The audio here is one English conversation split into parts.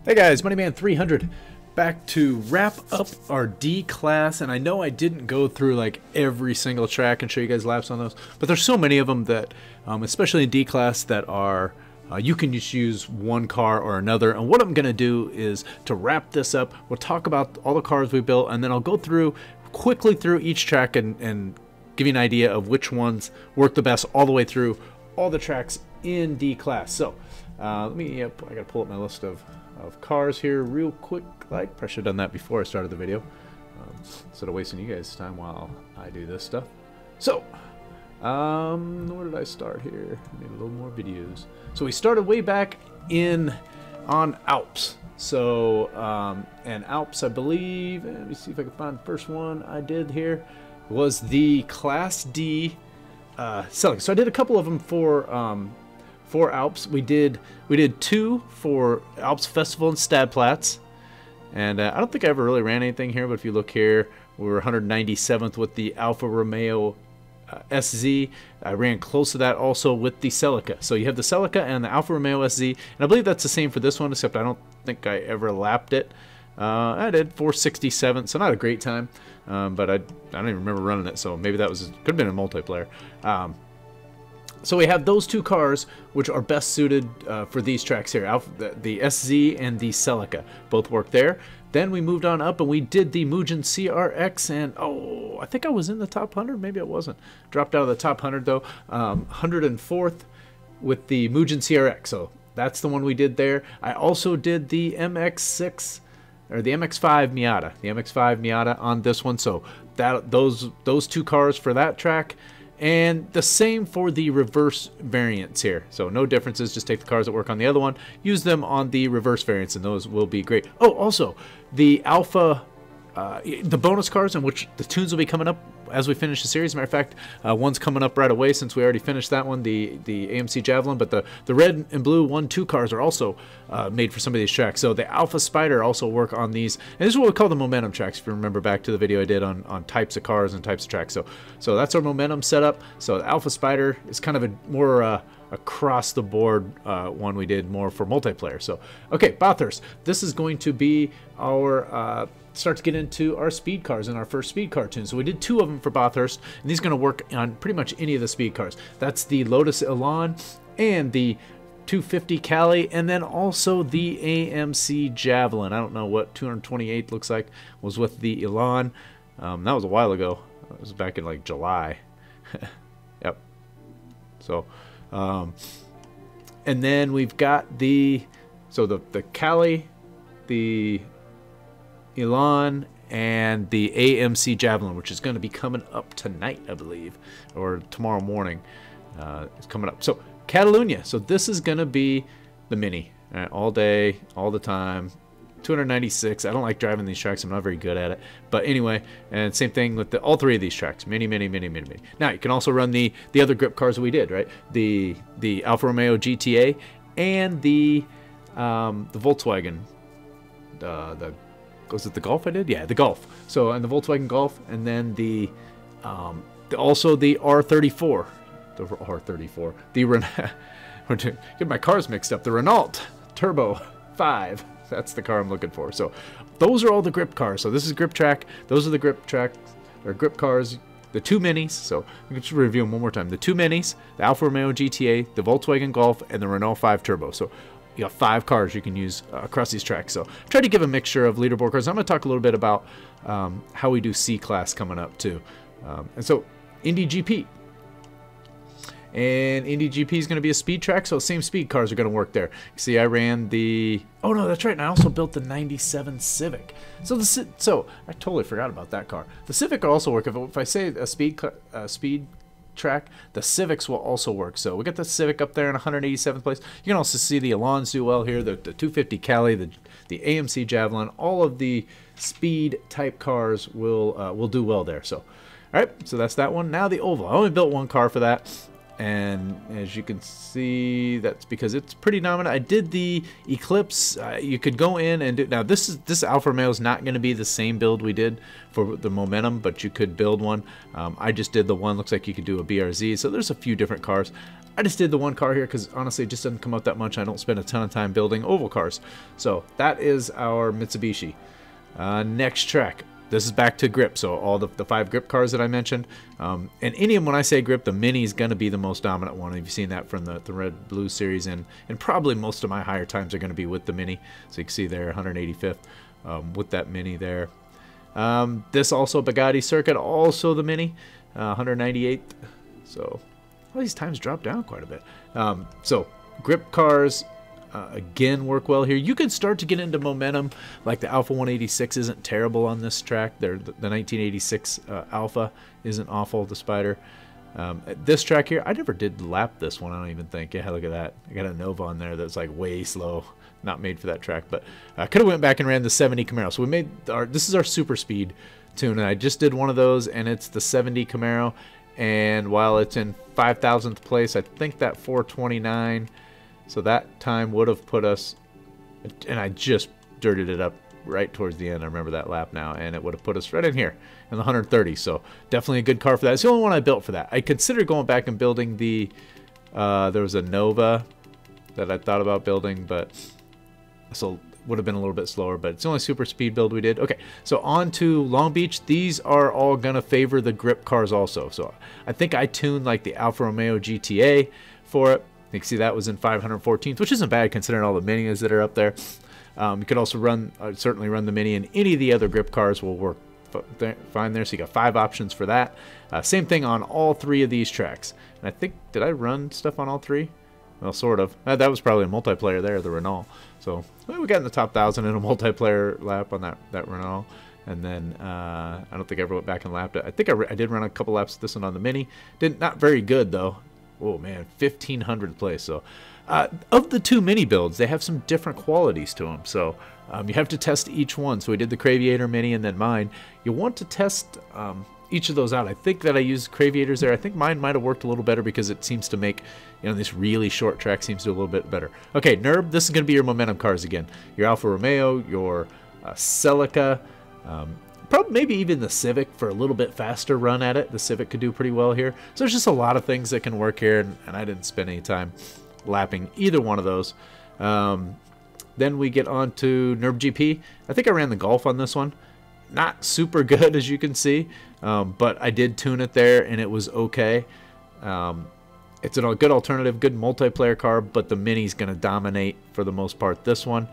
Hey guys, Moneyman300 back to wrap up our D class, and I know I didn't go through like every single track and show you guys laps on those, but there's so many of them that, especially in D class, that are you can just use one car or another. And what I'm gonna do is to wrap this up, we'll talk about all the cars we built, and then I'll go through quickly through each track and give you an idea of which ones work the best all the way through all the tracks in D class. So I gotta pull up my list of cars here real quick. Probably should have done that before I started the video, instead of wasting you guys' time while I do this stuff. So where did I start here? I need a little more videos. So we started way back on Alps. So and Alps, I believe, let me see if I can find the first one I did here, was the Class D Celica. So I did a couple of them for Alps. We did two for Alps Festival and Stadplatz, and I don't think I ever really ran anything here, but if you look here, we were 197th with the Alfa Romeo SZ. I ran close to that also with the Celica. So you have the Celica and the Alfa Romeo SZ, and I believe that's the same for this one, except I don't think I ever lapped it. I did 467, so not a great time, but I don't even remember running it, so maybe that could have been a multiplayer. So we have those two cars which are best suited for these tracks here. The SZ and the Celica both work there. Then we moved on up and we did the Mugen CRX, and oh, I think I was in the top 100, maybe I wasn't. Dropped out of the top 100 though. 104th with the Mugen CRX, so that's the one we did there. I also did the MX6 or the MX5 Miata, on this one. So those two cars for that track. And the same for the reverse variants here. So no differences, just take the cars that work on the other one, use them on the reverse variants, and those will be great. Oh, also, the Alpha, the bonus cars, in which the tunes will be coming up as we finish the series. As a matter of fact, one's coming up right away since we already finished that one, the AMC Javelin, but the red and blue 1-2 cars are also made for some of these tracks. So the Alpha Spider also work on these, and this is what we call the momentum tracks, if you remember back to the video I did on types of cars and types of tracks. So that's our momentum setup. So the Alpha Spider is kind of a more across the board one we did more for multiplayer. So okay, Bathurst, this is going to be our start to get into our speed cars and our first speed car tune. So we did two of them for Bathurst, and these are going to work on pretty much any of the speed cars. That's the Lotus Elan and the 250 Cali, and then also the AMC Javelin. I don't know what 228 looks like was with the Elan. That was a while ago. It was back in like July. Yep. So and then we've got the Cali, the Elan, and the AMC Javelin, which is going to be coming up tonight, I believe, or tomorrow morning. It's coming up. So Catalunya. So this is going to be the Mini, all day, all the time. 296. I don't like driving these tracks. I'm not very good at it. But anyway, and same thing with all three of these tracks. Mini. Now you can also run the other grip cars that we did, right? The Alfa Romeo GTA and the Volkswagen. Was it the Golf I did? Yeah, the Golf. So, and the Volkswagen Golf, and then also the R34. The R34. The Renault. Get my cars mixed up. The Renault Turbo 5. That's the car I'm looking for. So, those are all the grip cars. So, this is grip track. Those are the grip cars. The two Minis. So, let's review them one more time. The two Minis, the Alfa Romeo GTA, the Volkswagen Golf, and the Renault 5 Turbo. So, you got 5 cars you can use across these tracks. So try to give a mixture of leaderboard cars. I'm going to talk a little bit about how we do C class coming up too. And so Indy GP. And Indy GP is going to be a speed track, so same speed cars are going to work there. See, I ran the... Oh no, that's right. And I also built the 97 Civic. So I totally forgot about that car. The Civic will also work. If I say a speed track, the Civics will also work. So we got the Civic up there in 187th place. You can also see the Elans do well here, the 250 Cali, the AMC Javelin. All of the speed type cars will do well there. So all right, so that's that one. Now the Oval. I only built one car for that, and as you can see, that's because it's pretty dominant. I did the Eclipse. You could go in and do, now this Alfa Romeo is not going to be the same build we did for the Momentum, but you could build one. I just did the one, looks like you could do a BRZ, so there's a few different cars. I just did the one car here because honestly it just doesn't come up that much. I don't spend a ton of time building oval cars. So that is our Mitsubishi. Next track. This is back to grip, so all the 5 grip cars that I mentioned. And any of them, when I say grip, the Mini is going to be the most dominant one. You've seen that from the Red Blue series, and probably most of my higher times are going to be with the Mini. So you can see there, 185th with that Mini there. This also Bugatti Circuit, also the Mini, 198th. So all these times drop down quite a bit. So grip cars, again, work well here. You can start to get into momentum. Like the Alfa 186 isn't terrible on this track. The 1986 Alfa isn't awful, the Spider. This track here, I never did lap this one, I don't even think. Yeah, look at that. I got a Nova on there that's like way slow. Not made for that track, but I could have went back and ran the 70 Camaro. So we made this is our super speed tune, and I just did one of those, and it's the 70 Camaro. And while it's in 5,000th place, I think that 429. So that time would have put us, and I just dirted it up right towards the end. I remember that lap now, and it would have put us right in here in the 130. So definitely a good car for that. It's the only one I built for that. I considered going back and building the, there was a Nova that I thought about building, but so would have been a little bit slower, but it's the only super speed build we did. Okay, so on to Long Beach. These are all gonna favor the grip cars also. So I think I tuned like the Alfa Romeo GTA for it. You can see that was in 514th, which isn't bad considering all the minis that are up there. You could also run, certainly run the Mini, and any of the other grip cars will work fine there. So you got 5 options for that. Same thing on all 3 of these tracks. And I think, did I run stuff on all 3? Well, sort of. That was probably a multiplayer there, the Renault. So well, we got in the top 1,000 in a multiplayer lap on that Renault. And then I don't think I ever went back and lapped it. I think I did run a couple laps of this one on the Mini. Not very good though. Oh man, 1,500th place. So of the 2 Mini builds, they have some different qualities to them. So you have to test each one. So we did the Craviator Mini and then mine. You want to test each of those out. I think that I used Craviators there. I think mine might have worked a little better because it seems to make, you know, this really short track seems to do a little bit better. Okay, NERB, this is going to be your momentum cars again. Your Alfa Romeo, your Celica, probably maybe even the Civic for a little bit faster run at it. The Civic could do pretty well here. So there's just a lot of things that can work here, and I didn't spend any time lapping either one of those. Then we get on to NERB GP. I think I ran the Golf on this one. Not super good, as you can see, but I did tune it there, and it was okay. It's a good alternative, good multiplayer car, but the Mini's going to dominate for the most part this one.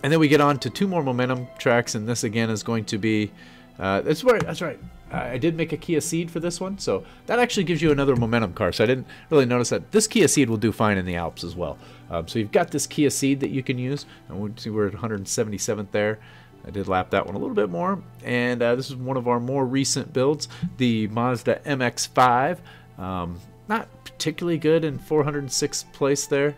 And then we get on to 2 more momentum tracks, and this again is going to be, that's right. I did make a Kia Ceed for this one, so that actually gives you another momentum car. So I didn't really notice that. This Kia Ceed will do fine in the Alps as well. So you've got this Kia Ceed that you can use, and we'll see we're at 177th there. I did lap that one a little bit more, and this is one of our more recent builds, the Mazda MX-5. Not particularly good in 406th place there,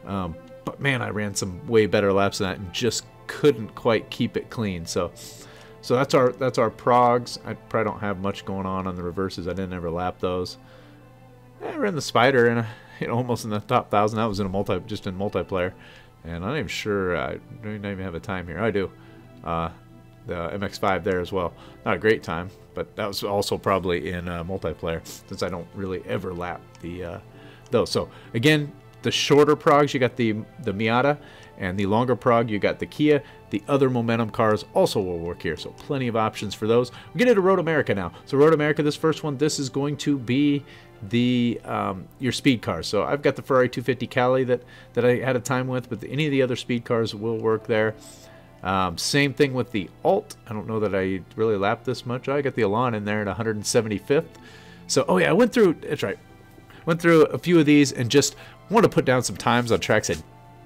but man, I ran some way better laps than that and just couldn't quite keep it clean. So that's our progs. I probably don't have much going on the reverses. I didn't ever lap those. I ran the Spider and almost in the top 1,000. That was in just in multiplayer, and I'm not even sure. I don't even have a time here. I do. The MX-5 there as well. Not a great time, but that was also probably in multiplayer since I don't really ever lap those. So again, the shorter progs, you got the Miata, and the longer prog, you got the Kia. The other momentum cars also will work here, so plenty of options for those. We're getting to Road America now. So Road America, this first one, this is going to be the your speed cars. So I've got the Ferrari 250 Cali that I had a time with, but any of the other speed cars will work there. Same thing with the Alt. I don't know that I really lapped this much. I got the Elan in there at 175th. So, oh yeah, I went through, that's right, went through a few of these and just wanted to put down some times on tracks I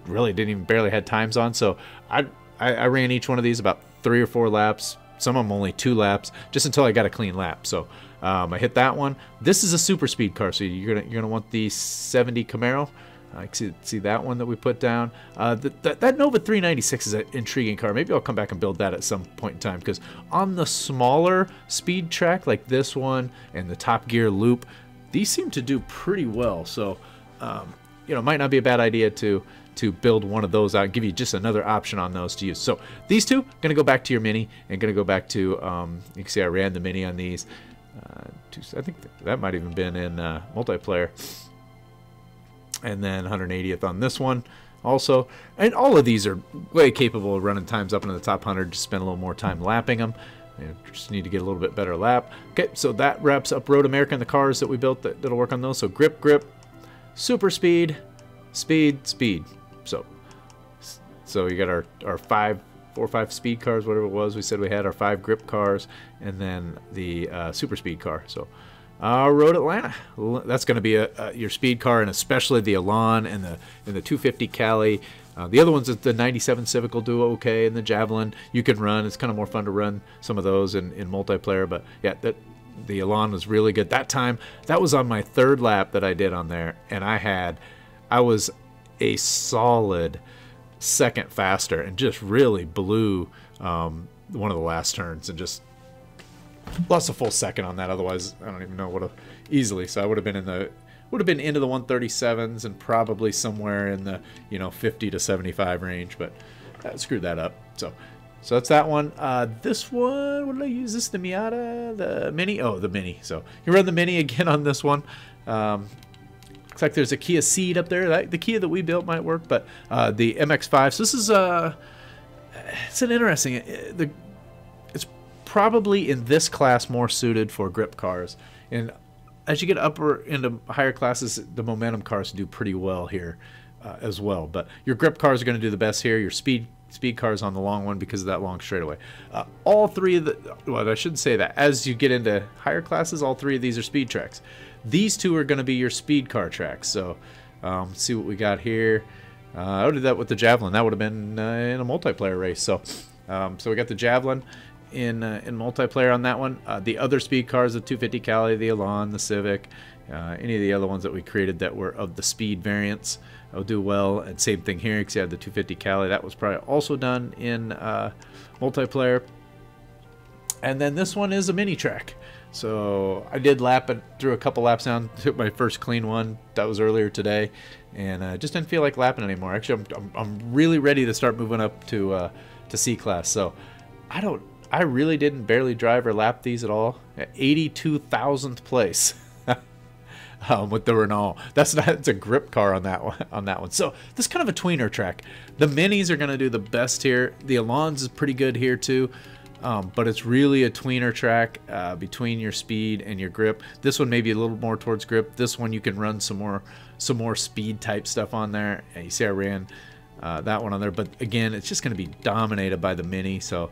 really didn't even barely had times on. So I ran each one of these about 3 or 4 laps. Some of them only 2 laps, just until I got a clean lap. So I hit that one. This is a super speed car, so you're gonna want the 70 Camaro. I see that one that we put down. That Nova 396 is an intriguing car. Maybe I'll come back and build that at some point in time, because on the smaller speed track like this one and the Top Gear Loop, these seem to do pretty well. So it might not be a bad idea to build one of those out and give you just another option on those to use. So these two, going to go back to your Mini, and going to go back to, you can see I ran the Mini on these. I think that might even been in multiplayer. And then 180th on this one also. And all of these are way capable of running times up into the top 100. Just spend a little more time lapping them. You just need to get a little bit better lap. Okay, so that wraps up Road America and the cars that we built that'll work on those. So grip, super speed, speed. So you got our 4 or 5 speed cars, whatever it was. We said we had our 5 grip cars, and then the super speed car. So Road Atlanta, that's going to be your speed car, and especially the Elan and the 250 Cali. The other ones, the 97 Civic will do okay, and the Javelin you can run. It's kind of more fun to run some of those in multiplayer. But yeah, the Elan was really good that time. That was on my 3rd lap that I did on there, and I was a solid second faster, and just really blew one of the last turns, and just lost a full second on that. Otherwise, I don't even know what easily. So I would have been into the 137s and probably somewhere in the 50 to 75 range, but screwed that up. So that's that one. This one, what did I use? This the Miata, the Mini. Oh, the Mini. So you run the Mini again on this one. Looks like there's a Kia Ceed up there. The Kia that we built might work, but the MX-5. So this is it's an interesting. It's probably in this class more suited for grip cars, and as you get upper into higher classes, the momentum cars do pretty well here as well. But your grip cars are going to do the best here. Your speed cars on the long one because of that long straightaway. All 3 of the, well, I shouldn't say that. As you get into higher classes, all 3 of these are speed tracks. These 2 are going to be your speed car tracks. So let's see what we got here. I did that with the Javelin. That would have been in a multiplayer race. So we got the Javelin in multiplayer on that one. The other speed cars, the 250 Cali, the Elan, the Civic, any of the other ones that we created that were of the speed variants will do well. And same thing here, because you had the 250 Cali. That was probably also done in multiplayer. And then this one is a mini track. So I did lap it through a couple laps down. Took my first clean one. That was earlier today, and just didn't feel like lapping anymore. Actually, I'm really ready to start moving up to C class. So I really didn't barely drive or lap these at all. At 82,000th place with the Renault. It's a grip car on that one. So this is kind of a tweener track. The minis are going to do the best here. The Elan's is pretty good here too. But it's really a tweener track between your speed and your grip. This one may be a little more towards grip. This one you can run some more speed type stuff on there. And you see I ran that one on there. But again, it's just going to be dominated by the Mini. So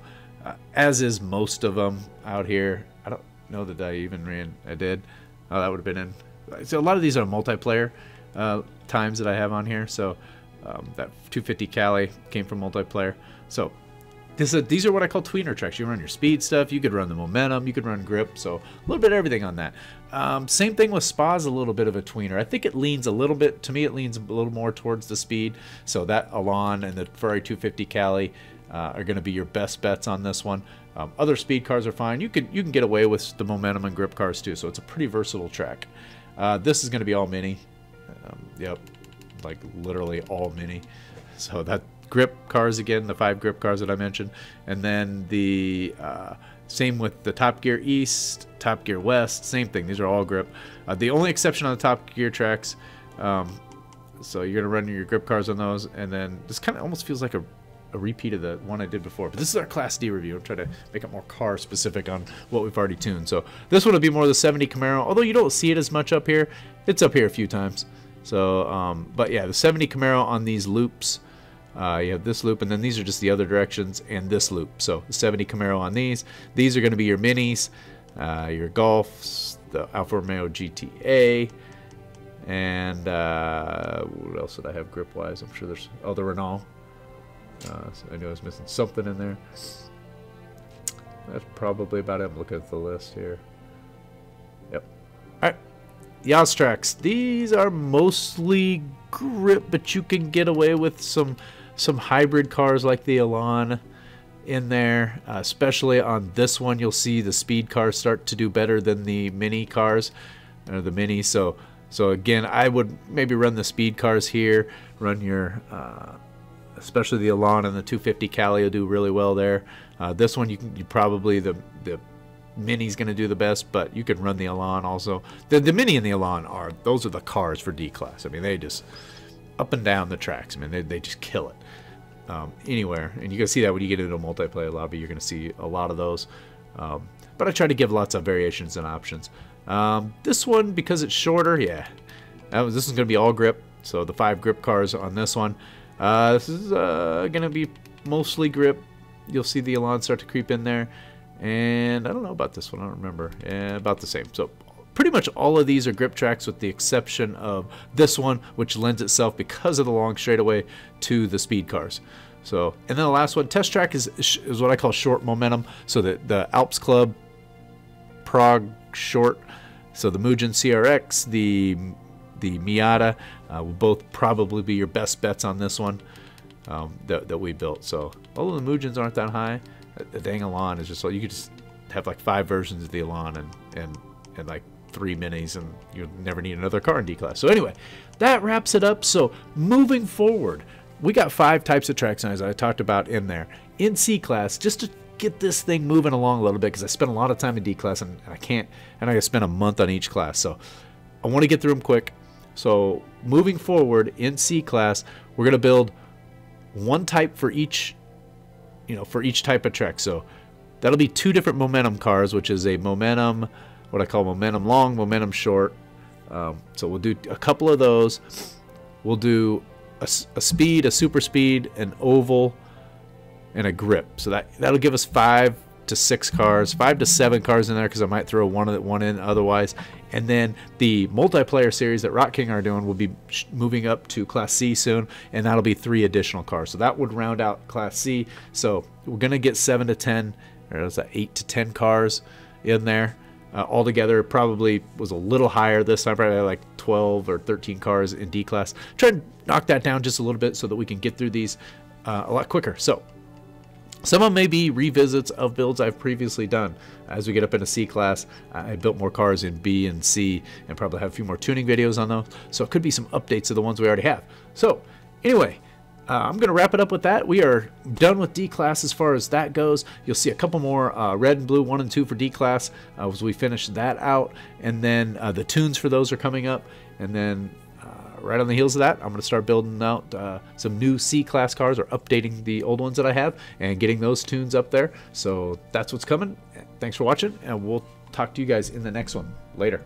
as is most of them out here. I don't know that I even ran. I did. Oh, that would have been in. So a lot of these are multiplayer times that I have on here. So that 250 Cali came from multiplayer. So these are what I call tweener tracks. You run your speed stuff, you could run the momentum, you could run grip, so a little bit of everything on that. Same thing with Spa's a little bit of a tweener. I think it leans a little bit, to me it leans a little more towards the speed, so that Elan and the Ferrari 250 Cali are going to be your best bets on this one. Other speed cars are fine. You can get away with the momentum and grip cars too, so it's a pretty versatile track. This is going to be all Mini. Yep, like literally all Mini. So that grip cars again, the 5 grip cars that I mentioned, and then the same with the Top Gear East, Top Gear West, same thing. These are all grip. The only exception on the Top Gear tracks, so you're gonna run your grip cars on those, and then this kind of almost feels like a repeat of the one I did before. But this is our Class D review. I'm trying to make it more car specific on what we've already tuned. So this one would be more the 70 Camaro, although you don't see it as much up here. It's up here a few times. So, but yeah, the 70 Camaro on these loops. You have this loop, and then these are just the other directions, and this loop. So 70 Camaro on these. These are going to be your Minis, your Golfs, the Alfa Romeo GTA, and what else did I have grip-wise? I'm sure there's the Renault. So I knew I was missing something in there. That's probably about it. I'm looking at the list here. Yep. All right. Yas tracks. These are mostly grip, but you can get away with some hybrid cars like the Elan in there. Especially on this one, you'll see the speed cars start to do better than the Mini cars, or the Mini. So again, I would maybe run the speed cars here. Run your especially the Elan and the 250 Cali will do really well there. This one you probably the Mini's going to do the best, but you can run the Elan also. The Mini and the Elan those are the cars for D-Class. I mean, they just up and down the tracks. I mean, they just kill it anywhere. And you can see that when you get into a multiplayer lobby, you're going to see a lot of those. But I try to give lots of variations and options. This one, because it's shorter, yeah. This is going to be all grip. So the 5 grip cars on this one. This is going to be mostly grip. You'll see the Elan start to creep in there. And I don't know about this one. I don't remember. About the same. So pretty much all of these are grip tracks with the exception of this one, which lends itself, because of the long straightaway, to the speed cars. So, and then the last one, test track, is what I call short momentum. So the Alps Club Prague short. So the Mugen CRX, the Miata will both probably be your best bets on this one that we built. So although the Mugens aren't that high, the dang Elan is just like, you could just have like 5 versions of the Elan and like 3 minis, and you'll never need another car in D-Class. So anyway, that wraps it up. So moving forward, we got 5 types of tracks, as I talked about in there. In C-Class, just to get this thing moving along a little bit, because I spent a lot of time in D-Class, and I gotta spend a month on each class. So I want to get through them quick. So moving forward in C-Class, we're gonna build one type for each, for each type of track. So that'll be 2 different momentum cars, which is a momentum, what I call momentum long, momentum short. So we'll do a couple of those. We'll do a speed, a super speed, an oval, and a grip. So that'll give us 5 to 6 cars, 5 to 7 cars in there, because I might throw one in otherwise. And then the multiplayer series that Rock King are doing will be moving up to Class C soon, and that'll be 3 additional cars. So that would round out Class C. So we're gonna get 7 to 10, or is that 8 to 10 cars in there. Altogether, probably was a little higher this time, probably like 12 or 13 cars in D-Class. Try to knock that down just a little bit so that we can get through these a lot quicker. So some of them may be revisits of builds I've previously done. As we get up into C-Class, I built more cars in B and C, and probably have a few more tuning videos on those. So it could be some updates of the ones we already have. So anyway, I'm going to wrap it up with that. We are done with D-Class as far as that goes. You'll see a couple more red and blue 1 and 2 for D-Class as we finish that out. And then the tunes for those are coming up. And then right on the heels of that, I'm going to start building out some new C-Class cars, or updating the old ones that I have and getting those tunes up there. So that's what's coming. Thanks for watching, and we'll talk to you guys in the next one. Later.